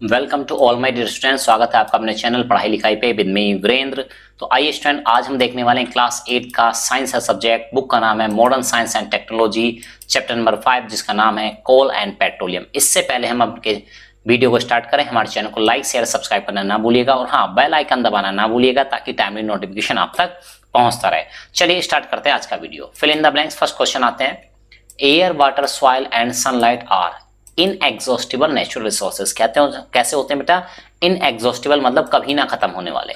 Welcome to all my dear student. स्वागत है आपका अपने चैनल पढ़ाई लिखाई पे विद मी वीरेंद्र। तो आइए स्टूडेंट, आज हम देखने वाले हैं क्लास 8 का साइंस है सब्जेक्ट। बुक का नाम है modern science and technology, chapter number 5, जिसका नाम है कोल एंड पेट्रोलियम। इससे पहले हम आपके वीडियो को स्टार्ट करें, हमारे चैनल को लाइक शेयर सब्सक्राइब करना ना भूलिएगा और हाँ, बेल आइकन दबाना ना भूलिएगा ताकि टाइमली नोटिफिकेशन आप तक पहुंचता रहे। चलिए स्टार्ट करते हैं आज का video. Fill in the blanks. First question आते हैं, air water soil and sunlight are inexhaustible natural resources. कहते हैं कैसे होते हैं बेटा? इनएग्जॉस्टिबल मतलब कभी ना खत्म होने वाले।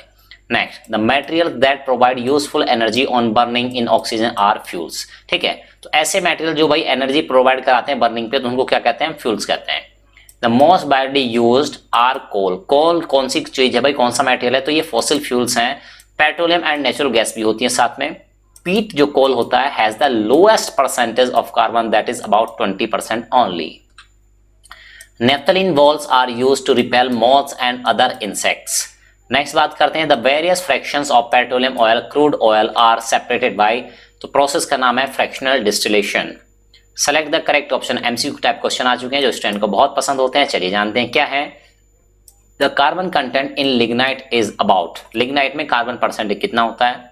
Next, the material that provide useful energy on burning in oxygen are fuels. ठीक है, तो ऐसे मटेरियल जो भाई एनर्जी प्रोवाइड कराते हैं बर्निंग पे, तो उनको क्या कहते हैं? फ्यूल्स कहते हैं। The most widely used are coal. Coal कौन सी चीज है भाई, कौन सा मटेरियल है? तो ये फॉसिल फ्यूल्स हैं। पेट्रोलियम एंड नेचुरल गैस भी होती है साथ में। पीट जो कोल होता है has the lowest percentage of carbon, that is about 20% only. Naphthalene balls are used to repel moths and other insects. Next बात करते हैं, the various fractions of petroleum oil, crude oil are separated by, तो process का नाम है fractional distillation. Select the correct option. MCQ type question आ चुके हैं जो स्टूडेंट को बहुत पसंद होते हैं। चलिए जानते हैं क्या है। The carbon content in lignite is about. Lignite में कार्बन परसेंटेज कितना होता है?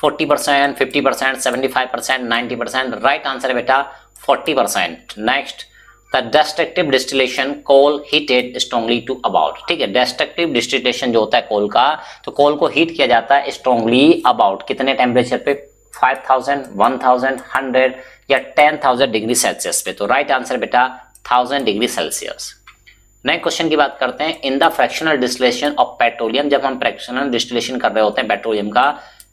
40%, 50%, 75%, 90%। राइट आंसर है बेटा 40%। Next, the destructive distillation coal heated strongly to about. ठीक है, डेस्ट्रक्टिव डिस्टिलेशन जो होता है कोल का, तो कोल को हीट किया जाता है स्ट्रांगली अबाउट कितने टेम्परेचर पे? 5000, 1000, 100 या 10000 डिग्री सेल्सियस पे। तो राइट आंसर बेटा 1000 डिग्री सेल्सियस। नेक्स्ट क्वेश्चन की बात करते हैं, in the fractional distillation of petroleum. जब हम फ्रैक्शनल डिस्टिलेशन कर रहे होते हैं पेट्रोलियम का,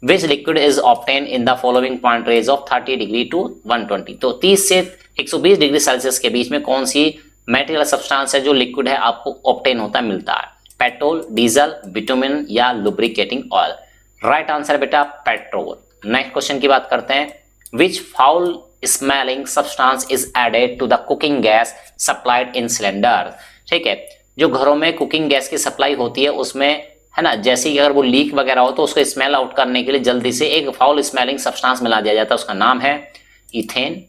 which liquid is obtain in the following point range of 30 degree to 120। तो 30 से 120 डिग्री सेल्सियस के बीच में कौन सी मेटेरियल सब्सटेंस है जो लिक्विड है आपको ऑब्टेन होता है, मिलता है? पेट्रोल, डीजल, बिटुमिन या लुब्रिकेटिंग ऑयल। राइट आंसर बेटा पेट्रोल। नेक्स्ट क्वेश्चन की बात करते हैं, which foul smelling substance is added to the cooking gas supplied in cylinder. ठीक है, जो घरों में कुकिंग गैस की सप्लाई होती है उसमें, है ना, जैसे ही अगर वो लीक वगैरह हो तो उसको स्मेल आउट करने के लिए जल्दी से एक फाउल स्मेलिंग सब्सटेंस मिला दिया जाता है। उसका नाम है इथेन,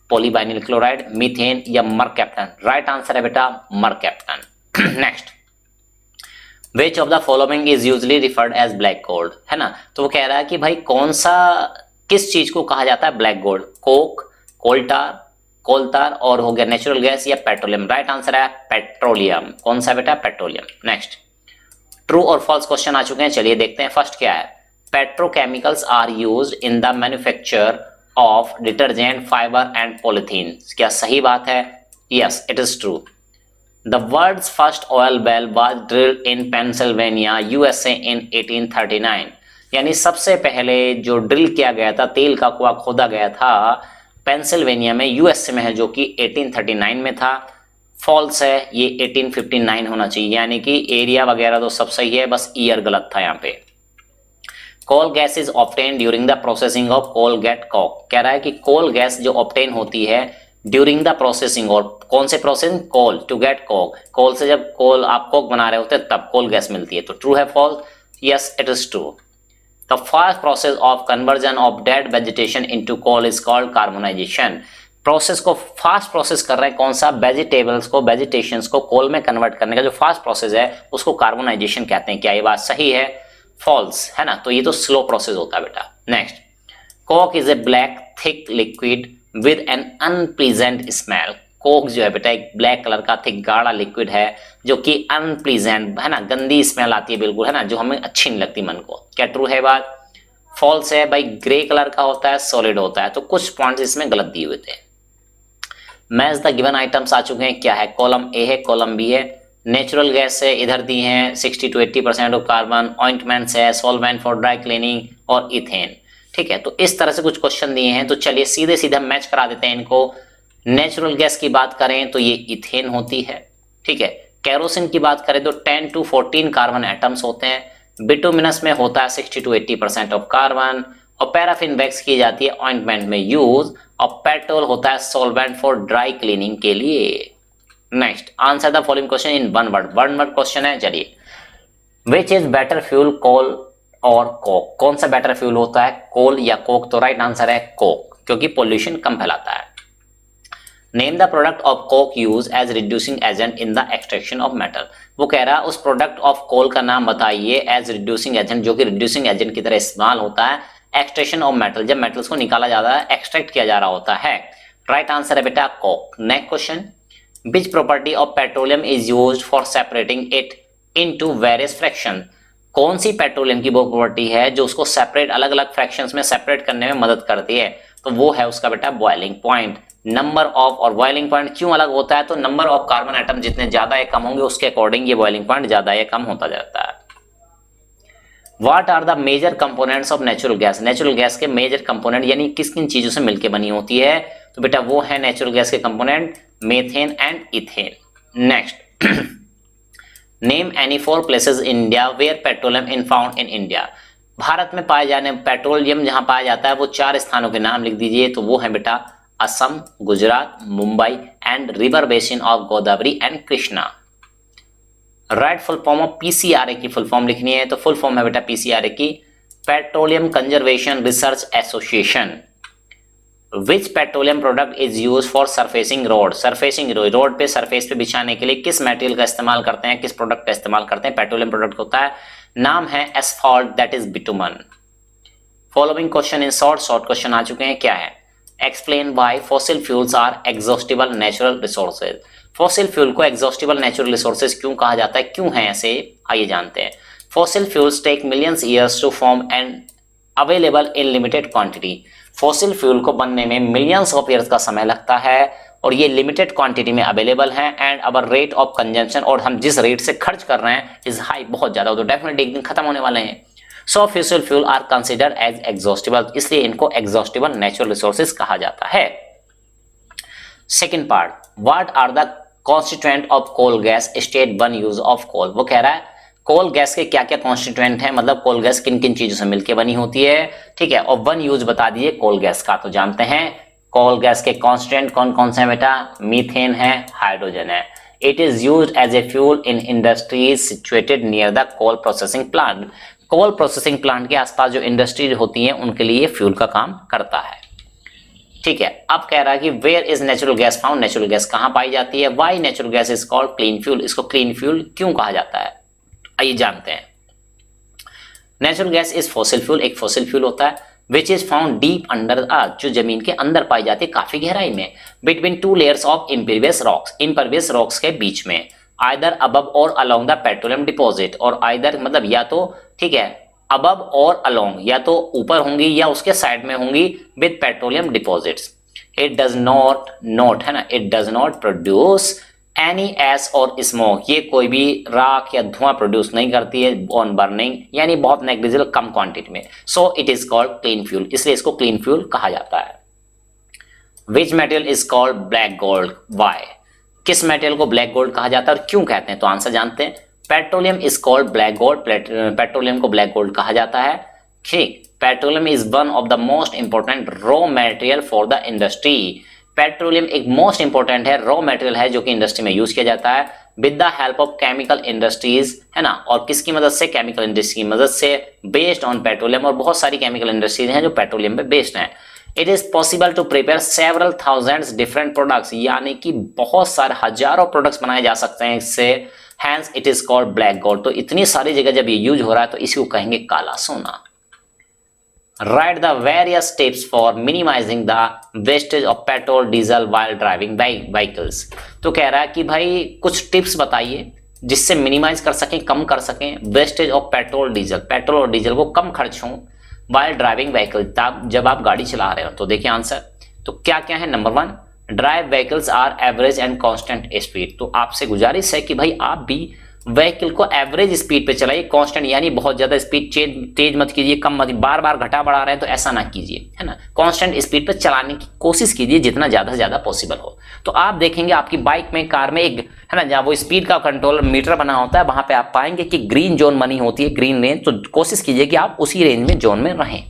पॉलीवाइनिल क्लोराइड, मीथेन या मरकैप्टन। राइट आंसर है बेटा mercaptan. Next, which of the following is usually referred as black gold. है ना, तो वो कह रहा है कि भाई कौन सा, किस चीज को कहा जाता है ब्लैक गोल्ड? कोक, कोलतार और हो गया नेचुरल गैस या पेट्रोलियम। राइट आंसर है पेट्रोलियम। कौन सा बेटा? पेट्रोलियम। नेक्स्ट, ट्रू और फॉल्स क्वेश्चन आ चुके हैं। चलिए देखते हैं। फर्स्ट क्या है, petrochemicals are used in the manufacture of detergent, fibre and polythene. क्या सही बात है? Yes, it is true. The world's first oil well was drilled in Pennsylvania, USA in 1839। यानी सबसे पहले जो ड्रिल किया गया था, तेल का कुआं खोदा गया था, पेंसिल्वेनिया में, यूएसए में है, जो कि 1839 में था। फॉल्स है, ये 1859 होना चाहिए। यानी कि एरिया वगैरह तो सब सही है, बस ईयर गलत था यहाँ पे। Coal gas is obtain during the processing of coal get coke. कह रहा है कि कोल गैस जो ऑब्टेन होती है ड्यूरिंग द प्रोसेसिंग, और कौन से processing? Coal to get coke. Coal से जब कोल आप कोक बना रहे होते हैं तब कोल गैस मिलती है। तो ट्रू है false? Yes, it is true. The first process of conversion of dead vegetation into coal is called carbonization. Process को फास्ट प्रोसेस कर रहे हैं, कौन सा? वेजिटेबल्स को, वेजिटेशंस को कोल में कन्वर्ट करने का जो फास्ट प्रोसेस है उसको कार्बोनाइजेशन कहते हैं। क्या ये बात सही है? फॉल्स है ना, तो ये तो स्लो प्रोसेस होता है बेटा। Next, coke is a black thick liquid with an unpleasant smell. Coke जो है बेटा एक ब्लैक कलर का थिक गाढ़ा लिक्विड है जो कि अनप्लीजेंट, है ना, गंदी स्मेल आती है बिल्कुल, है ना, जो हमें अच्छी नहीं लगती मन को। क्या ट्रू है बात? फॉल्स है भाई, ग्रे कलर का होता है, सॉलिड होता है। तो कुछ पॉइंट्स इसमें गलत दिए हुए थे। मैच द गिवन आइटम्स आ चुके हैं। क्या है? कॉलम ए है, कॉलम बी है। नेचुरल गैस है, इधर दी हैं 60 to 80% ऑफ कार्बन। ऑइंटमेंट्स है, सॉल्वेंट फॉर ड्राई क्लीनिंग और इथेन। ठीक है, तो इस तरह से कुछ क्वेश्चन दिए हैं। तो चलिए सीधे सीधे मैच करा देते हैं इनको। नेचुरल गैस की बात करें तो ये इथेन होती है। ठीक है, कैरोसिन की बात करें तो 10 to 14 कार्बन एटम्स होते हैं। बिटुमिनस में होता है 60 to 80% ऑफ कार्बन। और पैराफिन वैक्स की जाती है ऑइंटमेंट में यूज। और पेट्रोल होता है सॉल्वेंट फॉर ड्राई क्लीनिंग के लिए। Next, answer the following question in one word question है। चलिए, विच इज बेटर फ्यूल, कोल और कोक? कौन सा बेटर फ्यूल होता है, कोल या कोक? तो राइट आंसर है कोक, क्योंकि पोल्यूशन कम फैलाता है। Name the product of coke use as reducing agent in the extraction of metal. वो कह रहा है उस प्रोडक्ट ऑफ कोल का नाम बताइए एज रिड्यूसिंग एजेंट, जो कि रिड्यूसिंग एजेंट की तरह इस्तेमाल होता है एक्सट्रैक्शन ऑफ मेटल, जब मेटल्स को निकाला जाता है, एक्सट्रैक्ट किया जा रहा होता है। राइट आंसर है बेटा Coke. Next question, which property of petroleum is used for separating it into various fraction. कौन सी पेट्रोलियम की वो प्रॉपर्टी है जो उसको सेपरेट, अलग अलग फ्रैक्शंस में सेपरेट करने में मदद करती है? तो वो है उसका बेटा बॉइलिंग पॉइंट। नंबर ऑफ, और बॉइलिंग पॉइंट क्यों अलग होता है? तो नंबर ऑफ कार्बन एटम जितने ज्यादा या कम होंगे उसके अकॉर्डिंग ये बॉइलिंग पॉइंट ज्यादा या कम होता जाता है। What are the major components of natural gas. Natural gas के मेजर कंपोनेंट यानी किस किन चीजों से मिलकर बनी होती है? तो बेटा वो है नेचुरल गैस के component methane and ethane. Next, name any 4 places in India where petroleum in found in India. Bharat में पाए जाने पेट्रोलियम जहां पाया जाता है वो 4 स्थानों के नाम लिख दीजिए। तो वो है बेटा Assam, Gujarat, Mumbai and river basin of Godavari and Krishna. Right full form of PCRA की फुल फॉर्म लिखनी है। तो फुल फॉर्म है बेटा पीसीआरए की petroleum conservation research association. Which petroleum product is use for surfacing road. Surfacing road पे, सरफेस पे बिछाने के लिए किस मटेरियल का इस्तेमाल करते हैं, किस प्रोडक्ट का इस्तेमाल करते हैं? पेट्रोलियम प्रोडक्ट होता है, नाम है asphalt, that is bitumen. Following question in short question आ चुके हैं। क्या है? Explain why fossil fuels are exhaustible natural resources. Fossil fuel को एग्जॉस्टिबल नेचुरल रिसोर्सेज क्यों कहा जाता है, क्यों है ऐसे, आइए जानते हैं। Fossil fuels take millions years to form and available in limited quantity. Fossil fuel को बनने में मिलियंस ऑफ ईयर्स का समय लगता है और ये लिमिटेड क्वांटिटी में अवेलेबल है। And our rate of consumption, और हम जिस रेट से खर्च कर रहे हैं, इज हाई, बहुत ज्यादा, तो डेफिनेटली एक दिन खत्म होने वाले हैं। So fossil fuel are considered as exhaustible, इसलिए इनको एग्जॉस्टिबल नेचुरल रिसोर्सेज कहा जाता है। Second part, what are the constituent of coal gas state one use of coal. वो कह रहा है कोल गैस के क्या क्या कॉन्स्टिट्यूएंट है, मतलब कोल गैस किन किन चीजों से मिलकर बनी होती है, ठीक है। और वन यूज बता दिए कोल गैस का। तो जानते हैं कोल गैस के कॉन्स्टिट्यूएंट कौन कौन से हैं बेटा? मीथेन है, हाइड्रोजन है। It is used as a fuel in industries situated near the coal processing plant. Coal processing plant के आसपास जो इंडस्ट्रीज होती हैं उनके लिए फ्यूल का काम करता है, ठीक है। अब कह रहा है कि where is natural gas found. Natural gas कहां पाई जाती है? Why natural gas is called clean fuel. इसको क्लीन फ्यूल क्यों कहा जाता है, आइए जानते हैं। Natural gas is fossil fuel, एक फॉसिल फ्यूल होता है which is found deep under the earth, जो जमीन के अंदर पाई जाती है, काफी गहराई में, between 2 layers of impervious rocks, impervious rocks के बीच में, आइदर अबव और अलोंग द पेट्रोलियम डिपॉजिट, और आइदर मतलब या तो, ठीक है, अबव और अलोंग, या तो ऊपर होंगी या उसके साइड में होंगी, with petroleum deposits. It does not है ना, it does not produce any S और स्मोक, ये कोई भी राख या धुआं प्रोड्यूस नहीं करती है ऑन बर्निंग, यानी बहुत नेग्लिजिबल कम क्वांटिटी में। So it is called clean fuel, इसलिए इसको क्लीन फ्यूल कहा जाता है। Which material is called black gold, why, किस मटेरियल को ब्लैक गोल्ड कहा जाता है और क्यों कहते हैं? तो आंसर जानते हैं। Petroleum is called black gold, petroleum को ब्लैक गोल्ड कहा जाता है, ठीक। Petroleum is one of the most important raw material for the industry. Petroleum एक मोस्ट इंपॉर्टेंट है, रॉ मटेरियल है जो कि इंडस्ट्री में यूज किया जाता है, with the help of chemical industries, है ना। और किसकी मदद से? केमिकल इंडस्ट्री की मदद से, बेस्ड ऑन पेट्रोलियम, और बहुत सारी केमिकल इंडस्ट्रीज हैं जो पेट्रोलियम पे बेस्ड हैं। It is possible to prepare several thousands different products, यानी कि बहुत सारे हजारों प्रोडक्ट्स बनाए जा सकते हैं इससे। Hence it is called black gold. तो इतनी सारी जगह जब ये यूज हो रहा है तो इसी को कहेंगे काला सोना। Write the various steps for minimizing the wastage of petrol, diesel while driving vehicles। तो कह रहा है कि भाई कुछ टिप्स बताइए जिससे मिनिमाइज कर सकें, कम कर सकें wastage of petrol diesel, petrol और डीजल को कम खर्च हो while ड्राइविंग व्हीकल, जब आप गाड़ी चला रहे हो। तो देखिए आंसर तो क्या क्या है। Number 1, drive vehicles are average and constant speed. तो आपसे गुजारिश है कि भाई आप भी व्हीकल को एवरेज स्पीड पे चलाइए, कांस्टेंट यानी बहुत ज्यादा स्पीड तेज मत कीजिए, कम मत, बार बार घटा बढ़ा रहे हैं तो ऐसा ना कीजिए, है ना। कांस्टेंट स्पीड पे चलाने की कोशिश कीजिए जितना ज्यादा से ज्यादा पॉसिबल हो। तो आप देखेंगे आपकी बाइक में, कार में एक, है ना, जहाँ वो स्पीड का कंट्रोल मीटर बना होता है, वहां पे आप पाएंगे कि ग्रीन जोन बनी होती है, ग्रीन रेंज। तो कोशिश कीजिए कि आप उसी रेंज में, जोन में रहें।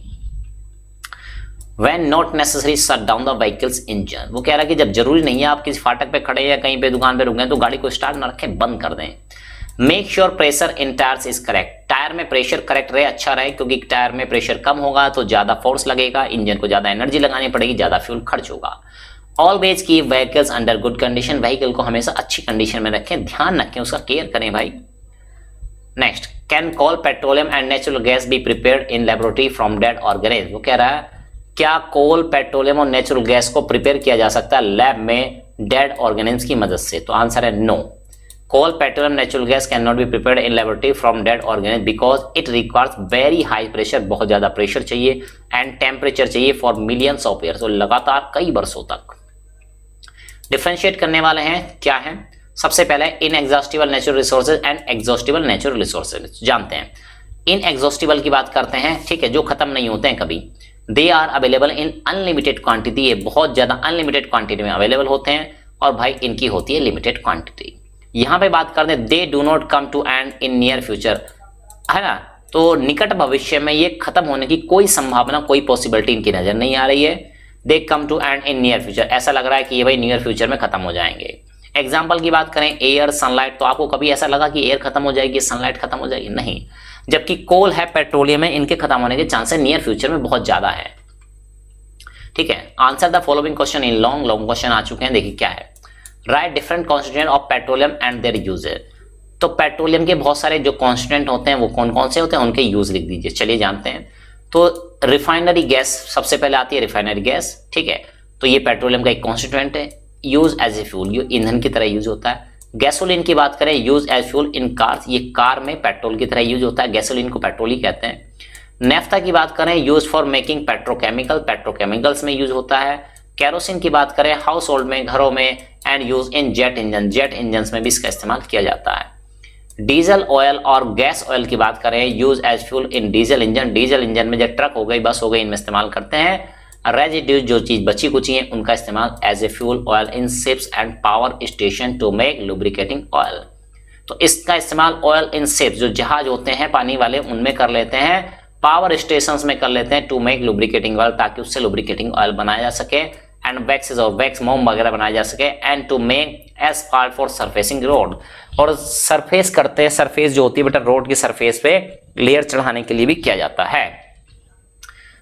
When not necessary, shut down the vehicle's engine। वो कह रहा है कि जब जरूरी नहीं है, आप किसी फाटक पे खड़े या कहीं पे दुकान पे रुक गए तो गाड़ी को स्टार्ट ना रखें, बंद कर दें। Make sure pressure in tyres is correct. Tyre में प्रेशर करेक्ट रहे, अच्छा रहे, क्योंकि टायर में प्रेशर कम होगा तो ज्यादा फोर्स लगेगा, इंजन को ज्यादा एनर्जी लगानी पड़ेगी, ज्यादा फ्यूल खर्च होगा। Always keep vehicles under good condition, vehicle को हमेशा अच्छी कंडीशन में रखें, ध्यान रखें, उसका केयर करें भाई। Next, can coal, petroleum and natural gas be prepared in laboratory from dead organism. वो कह रहा है क्या कोल, पेट्रोलियम और नेचुरल गैस को प्रिपेयर किया जा सकता है लैब में डेड ऑर्गेनिज्म की मदद से? तो आंसर है no. Coal, petroleum, natural gas can not be prepared in laboratory from dead organism because it requires very high pressure, बहुत ज्यादा प्रेशर चाहिए, एंड टेम्परेचर चाहिए फॉर मिलियंस ऑफ ईयर्स, तो लगातार कई वर्षों तक। डिफरेंशिएट करने वाले हैं क्या है? सबसे पहले inexhaustible natural resources and exhaustible natural resources. जानते हैं इनएग्जॉस्टिबल की बात करते हैं, ठीक है, जो खत्म नहीं होते हैं कभी। They are available in unlimited quantity, ये बहुत ज्यादा अनलिमिटेड क्वांटिटी में अवेलेबल होते हैं, और भाई इनकी होती है लिमिटेड क्वांटिटी। यहां पे बात करते हैं they do not come to and in near future, है ना, तो निकट भविष्य में ये खत्म होने की कोई संभावना, कोई पॉसिबिलिटी इनकी नजर नहीं आ रही है। They come to and in near future, ऐसा लग रहा है कि ये भाई नियर फ्यूचर में खत्म हो जाएंगे। एग्जाम्पल की बात करें एयर, सनलाइट, तो आपको कभी ऐसा लगा कि एयर खत्म हो जाएगी, सनलाइट खत्म हो जाएगी? नहीं। जबकि कोल है, पेट्रोलियम है, इनके खत्म होने के चांसेस नियर फ्यूचर में बहुत ज्यादा है। ठीक है, answer the following question in long question आ चुके हैं, देखिए क्या है। Write different constituent of petroleum and their uses, तो पेट्रोलियम के बहुत सारे जो कॉन्स्टिट्यूएंट होते हैं वो कौन कौन से होते हैं, उनके यूज लिख दीजिए। चलिए जानते हैं। तो रिफाइनरी गैस सबसे पहले आती है, रिफाइनरी गैस, ठीक है, तो ये पेट्रोलियम का एक कॉन्स्टिट्यूएंट है। यूज एज ए फ्यूल, ये ईंधन की तरह यूज होता है। गैसोलीन की बात करें, यूज एज फ्यूल इन कार्स, ये कार में पेट्रोल की तरह यूज होता है, गैसोलीन को पेट्रोल ही कहते हैं। नेफ्था की बात करें, use for making petrochemical, petrochemicals में यूज होता है। केरोसिन की बात करें, हाउस होल्ड में, घरों में, and use in jet engine, jet engine में भी इसका इस्तेमाल किया जाता है। डीजल ऑयल और गैस ऑयल की बात करें, use as fuel in diesel engine, diesel engine में जब ट्रक हो गई, बस हो गई, इनमें इस्तेमाल करते हैं। रेजिड्यूज, जो चीज बची कुची है, उनका इस्तेमाल as a fuel oil in ships and power station to make lubricating oil, तो इसका इस्तेमाल ऑयल इन शिप्स, जो जहाज होते हैं पानी वाले, उनमें कर लेते हैं, पावर स्टेशन में कर लेते हैं, टू मेक लुब्रिकेटिंग ऑयल, ताकि उससे लुब्रिकेटिंग ऑयल बनाया जा सके, एंड वैक्सेस और वैक्स मोम वगैरह बनाया जा सके, and to make asphalt for surfacing road, और सरफेस करते हैं, सरफेस जो होती है बेटा रोड की सरफेस पे लेयर चढ़ाने के लिए भी किया जाता है।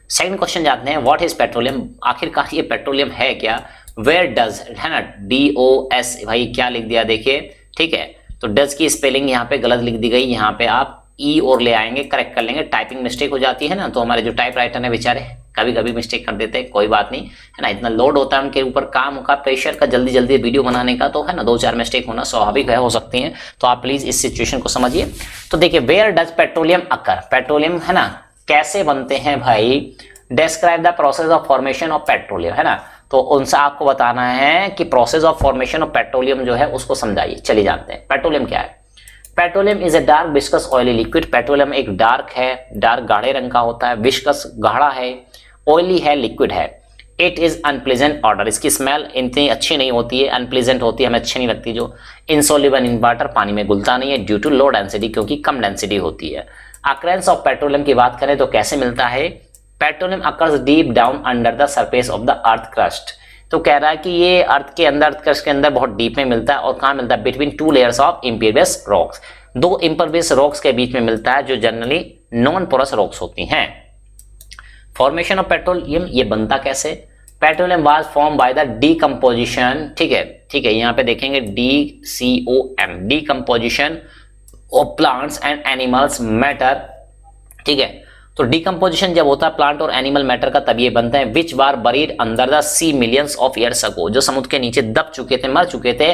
सेकंड क्वेश्चन जाते हैं, व्हाट इज पेट्रोलियम, आखिरकार ये पेट्रोलियम है क्या? वेयर डज, है ना, DOS, भाई क्या लिख दिया देखिए, ठीक है, तो डज की स्पेलिंग यहाँ पे गलत लिख दी गई, यहाँ पे आप ई और ले आएंगे, करेक्ट कर लेंगे, टाइपिंग मिस्टेक हो जाती है ना, तो हमारे जो टाइप राइटर है बेचारे कभी कभी मिस्टेक कर देते हैं, कोई बात नहीं, है ना, इतना लोड होता है उनके ऊपर काम का, प्रेशर का, जल्दी जल्दी वीडियो बनाने का, तो है ना 2-4 मिस्टेक होना स्वाभाविक है, हो सकती हैं, तो आप प्लीज इस सिचुएशन को समझिए। तो देखिए, where does petroleum occur, petroleum है ना कैसे बनते हैं भाई, describe the process of formation of petroleum, है ना, तो उनसे आपको बताना है कि process of formation of petroleum जो है उसको समझाइए। चलिए जानते हैं पेट्रोलियम क्या है। Petroleum is a dark viscous oily liquid, petroleum एक डार्क है, डार्क गाढ़े रंग का होता है, विस्कस गाढ़ा है, ऑयली है, लिक्विड है। इट इज अनप्लेजेंट ऑर्डर, इसकी स्मेल इतनी अच्छी नहीं होती है, अनप्लेजेंट होती है, हमें अच्छी नहीं लगती। जो इनसॉल्युबल इन वाटर, पानी में घुलता नहीं है, ड्यू टू लो डेंसिटी, क्योंकि कम डेंसिटी होती है। अकरेंस ऑफ पेट्रोलियम की बात करें तो कैसे मिलता है, petroleum occurs deep down under the surface of the earth crust, तो कह रहा है कि ये अर्थ के अंदर, अर्थ क्रस्ट के अंदर बहुत डीप में मिलता है, और कहाँ मिलता है, between 2 layers of impervious rocks, 2 impervious rocks के बीच में मिलता है, जो जनरली नॉन पोरस रॉक्स होती हैं। फॉर्मेशन ऑफ पेट्रोलियम, ये बनता कैसे, petroleum was form by the decomposition, ठीक है, ठीक है, यहाँ पे देखेंगे DCOM, decomposition of plants and animals matter, ठीक है, तो डीकम्पोजिशन जब होता है प्लांट और एनिमल मैटर का, तब ये बनते हैं, which were buried under the sea millions of years ago, जो समुद्र के नीचे दब चुके थे, मर चुके थे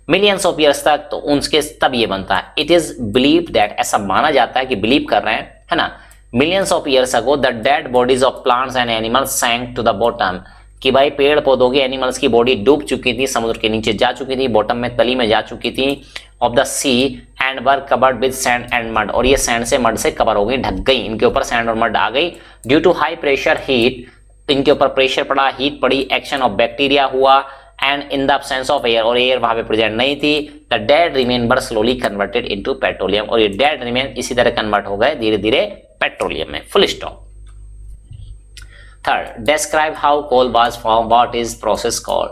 मिलियंस ऑफ ईयर्स तक, तो उनके तब ये बनता है। इट इज बिलीव दैट, ऐसा माना जाता है कि बिलीव कर रहे हैं, है ना, millions of years ago the dead bodies of plants and animals sank to the bottom, कि भाई पेड़ पौधों की, एनिमल्स की बॉडी डूब चुकी थी, समुद्र के नीचे जा चुकी थी, बॉटम में, तली में जा चुकी थी, of the sea, and were covered with sand and mud, और ये सैंड से, मड से कवर हो गई, ढक गई, इनके ऊपर सैंड और मड आ गई, due to high pressure heat, इनके ऊपर प्रेशर पड़ा, हीट पड़ी, एक्शन ऑफ बैक्टीरिया हुआ, and in the absence of air, और एयर वहां पे प्रेजेंट नहीं थी, the dead remain were slowly converted into petroleum, और ये डेड रिमेन इसी तरह कन्वर्ट हो गए धीरे धीरे पेट्रोलियम में, full stop. Third, describe how coal was form, what is process called,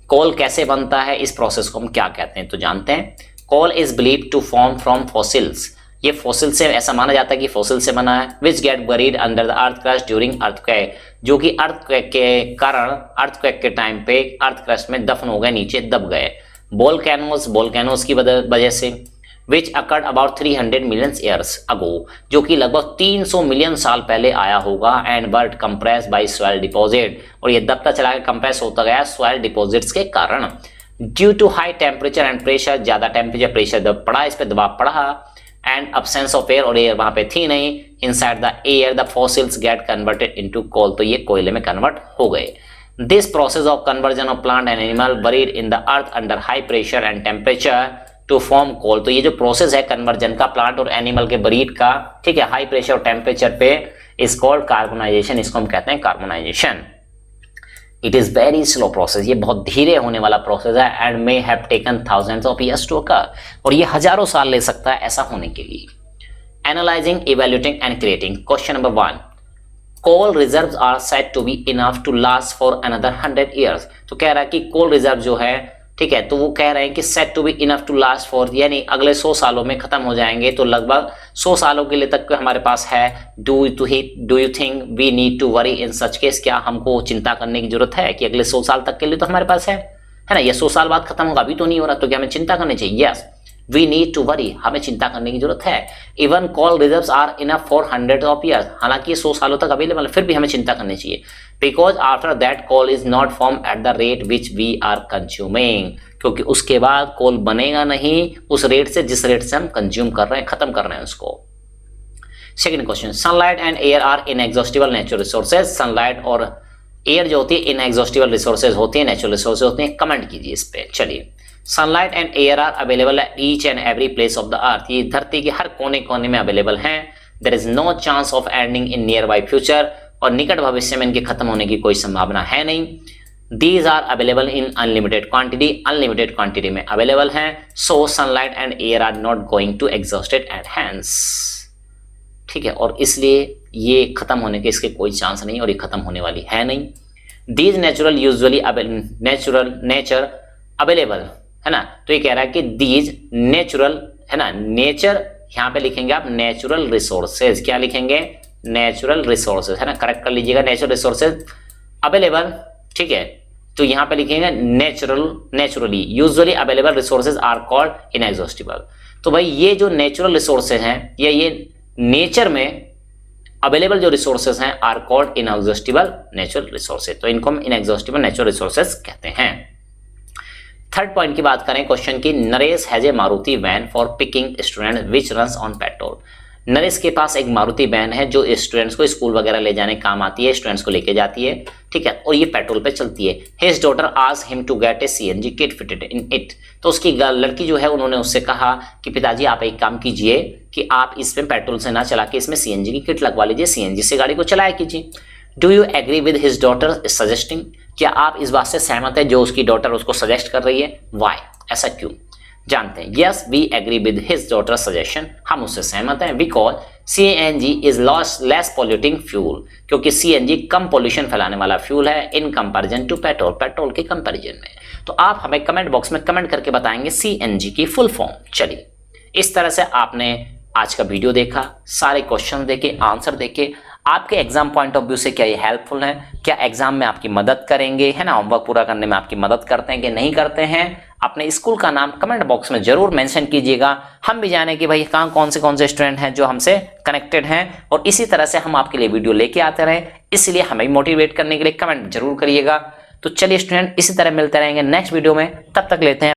coal कैसे बनता है, इस प्रोसेस को हम क्या कहते हैं, तो जानते हैं। Coal is believed to form from fossils, ये फॉसिल से, ऐसा माना जाता है कि फॉसिल से बना है। Which get buried under the earth crust during earthquake, जो कि अर्थक्वेक के कारण, अर्थक्वेक के टाइम पे अर्थ क्रस्ट में दफन हो गए, नीचे दब गए। वोल्केनोस की वजह से। Which occurred about 300 million years ago, जो कि लगभग 300 मिलियन साल पहले आया होगा। And burnt compress by soil deposit, और ये दबता चला गया, कंप्रेस होता गया सॉइल डिपॉजिट्स के कारण। Due to high temperature and pressure, ज्यादा टेम्परेचर प्रेशर दब पड़ा, इस पे दबाव पड़ा, एंड अब्सेंस ऑफ एयर, और एयर वहां पे थी नहीं। Inside the air the fossils get converted into coal, तो ये कोयले में कन्वर्ट हो गए। This process of conversion of plant and animal buried in the earth under high pressure and temperature to form coal, तो ये जो प्रोसेस है कन्वर्जन का प्लांट और एनिमल के बरीड का, ठीक है, हाई प्रेशर और टेम्परेचर पे, इज कॉल्ड कार्बोनाइजेशन, इसको हम कहते हैं carbonization. It is very slow process, ये बहुत धीरे होने वाला प्रोसेस है। And may have taken thousands of years to occur, और ये हजारों साल ले सकता है ऐसा होने के लिए। Analysing, evaluating and creating. Question number 1, coal reserves are said to be enough to last for another 100 years, तो कह रहा है कि कोल रिजर्व जो है, ठीक है, तो वो कह रहे हैं कि said to be enough to last for, यानी अगले 100 सालों में खत्म हो जाएंगे, तो लगभग 100 सालों के लिए तक हमारे पास है। Do you think we need to worry in such case, क्या हमको चिंता करने की जरूरत है कि अगले 100 साल तक के लिए तो हमारे पास है ना, ये 100 साल बाद खत्म होगा, अभी तो नहीं हो रहा, तो क्या हमें चिंता करनी चाहिए? Yes, we need to worry, हमें चिंता करने की जरूरत है। Even coal reserves are enough for 100 of years, हालांकि ये 100 सालों तक अवेलेबल है, फिर भी हमें चिंता करनी चाहिए। Because after that coal is not form at the rate which we are consuming, क्योंकि उसके बाद कोल बनेगा नहीं उस रेट से जिस रेट से हम कंज्यूम कर रहे हैं, खत्म कर रहे हैं उसको। Second question, sunlight and air are inexhaustible natural resources, sunlight और एयर जो होती है इनएग्जॉस्टिबल रिसोर्सेज होती है, नेचुरल रिसोर्सेज होती हैं। कमेंट कीजिए इस पे। चलिए, sunlight and air are available at each and every place of the earth, ये धरती के हर कोने कोने में अवेलेबल हैं। There is no chance of ending in nearby future, और निकट भविष्य में इनके खत्म होने की कोई संभावना है नहीं। These are available in unlimited quantity, unlimited quantity में अवेलेबल हैं। So sunlight and air are not going to exhausted at hands, ठीक है, और इसलिए ये खत्म होने के इसके कोई चांस नहीं, और ये खत्म होने वाली है नहीं। These natural usually nature available, है ना, तो ये कह रहा है कि these natural, है ना, नेचर यहाँ पे लिखेंगे आप नेचुरल रिसोर्सेज, क्या लिखेंगे? नेचुरल रिसोर्सेज, है ना, करेक्ट कर लीजिएगा, नेचुरल रिसोर्सेज अवेलेबल, ठीक है, तो यहां पे लिखेंगे naturally usually available resources are called inexhaustible. तो भाई ये जो नेचुरल रिसोर्सेज हैं, ये नेचर में अवेलेबल जो रिसोर्सेज हैं are called inexhaustible natural resources, तो इनको हम इनएग्जॉस्टिबल नेचुरल रिसोर्सेज कहते हैं। थर्ड पॉइंट की बात करें क्वेश्चन की, Naresh has a Maruti van for picking student which runs on petrol. Naresh के पास एक मारुति वैन है जो स्टूडेंट्स को स्कूल वगैरह ले जाने काम आती है, स्टूडेंट्स को लेके जाती है, ठीक है, और ये पेट्रोल पे चलती है। His daughter asked him to get a CNG kit fitted in it, तो उसकी लड़की जो है उन्होंने उससे कहा कि पिताजी आप एक काम कीजिए कि आप इसमें पेट्रोल से ना चला के इसमें सीएनजी की किट लगवा लीजिए, सीएनजी से गाड़ी को चलाया कीजिए। Do you agree with his daughter suggesting, क्या आप इस बात से सहमत है जो उसकी डॉटर उसको सजेस्ट कर रही है? वाई, ऐसा क्यों, जानते हैं। Yes we agree with his daughter suggestion, हम उससे सहमत हैं। Because CNG is less polluting fuel, क्योंकि सीएनजी कम पॉल्यूशन फैलाने वाला फ्यूल है in comparison to petrol, petrol के कंपैरिजन में। तो आप हमें कमेंट बॉक्स में कमेंट करके बताएंगे सीएनजी की फुल फॉर्म। चलिए, इस तरह से आपने आज का वीडियो देखा, सारे क्वेश्चन देखे, आंसर देखे, आपके एग्जाम पॉइंट ऑफ व्यू से क्या ये हेल्पफुल है, क्या एग्जाम में आपकी मदद करेंगे, है ना, होमवर्क पूरा करने में आपकी मदद करते हैं कि नहीं करते हैं? अपने स्कूल का नाम कमेंट बॉक्स में जरूर मेंशन कीजिएगा, हम भी जाने कि भाई कहाँ कौन से स्टूडेंट हैं जो हमसे कनेक्टेड हैं, और इसी तरह से हम आपके लिए वीडियो लेके आते रहें, इसलिए हमें मोटिवेट करने के लिए कमेंट जरूर करिएगा। तो चलिए स्टूडेंट, इसी तरह मिलते रहेंगे नेक्स्ट वीडियो में, तब तक लेते हैं